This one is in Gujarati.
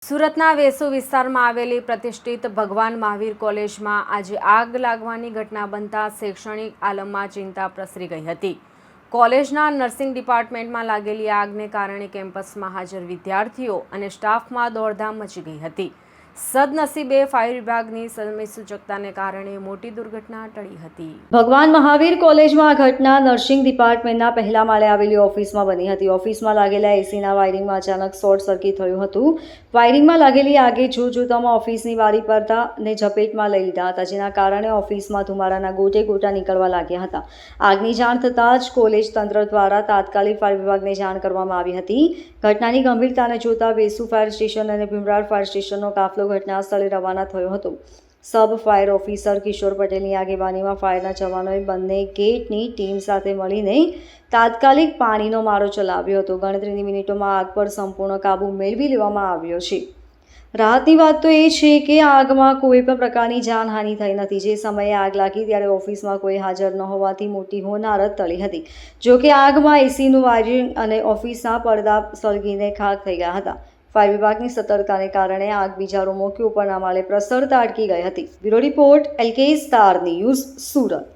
સુરતના વેસુ વિસ્તારમાં આવેલી પ્રતિષ્ઠિત ભગવાન મહાવીર કોલેજમાં આજે આગ લાગવાની ઘટના બનતા શૈક્ષણિક આલમમાં ચિંતા પ્રસરી ગઈ હતી. કોલેજના નર્સિંગ ડિપાર્ટમેન્ટમાં લાગેલી આગને કારણે કેમ્પસમાં હાજર વિદ્યાર્થીઓ અને સ્ટાફમાં દોડધામ મચી ગઈ હતી. સદનસીબે ફાયર વિભાગની સમય સૂચકતાને કારણે મોટી દુર્ઘટના ટળી હતી. ભગવાન મહાવીર કોલેજમાં આ ઘટના નર્સિંગ ડિપાર્ટમેન્ટના પહેલા માળે આવેલી ઓફિસમાં બની હતી. ઓફિસમાં લાગેલા એસીના વાયરિંગમાં અચાનક શોર્ટ સર્કિટ થયું હતું. વાયરિંગમાં લાગેલી આગે જોતજોતામાં ઓફિસની બારી પડતાને ઝપેટમાં લઈ લીધા હતા, જેના કારણે ઓફિસમાં ધુમાડાના ગોટે ગોટા નીકળવા લાગ્યા હતા. આગની જાણ થતાં જ કોલેજ તંત્ર દ્વારા તાત્કાલિક ફાયર વિભાગને જાણ કરવામાં આવી હતી. ઘટનાની ગંભીરતાને જોતા વેસુ ફાયર સ્ટેશન અને ભીમરાડ ફાયર સ્ટેશનનો કાફલો ઘટના સ્થળે રવાના થયો હતો. સબ ફાયર ઓફિસર કિશોર પટેલની આગેવાનીમાં ફાયરના જવાનોએ બંને ગેટની ટીમ સાથે મળીને તાત્કાલિક પાણીનો મારો ચલાવ્યો હતો. ગણતરીની મિનિટોમાં આગ પર સંપૂર્ણ કાબૂ મેળવી લેવામાં આવ્યો છે. રાહતની વાત તો એ છે કે આગમાં કોઈ પણ પ્રકારની જાનહાનિ થઈ નથી. જે સમયે આગ લાગી ત્યારે ઓફિસમાં કોઈ હાજર ન હોવાથી મોટી હોનારત ટળી હતી. જોકે આગમાં એસીનું વાયરિંગ અને ઓફિસના પડદા સળગીને ખાખ થઈ ગયા હતા. ફાયર વિભાગની સતર્કતાને કારણે આગ બીજા રૂમો કે ઉપરના માળે પ્રસરતા અટકી ગઈ હતી. Bureau report LK star news, Surat.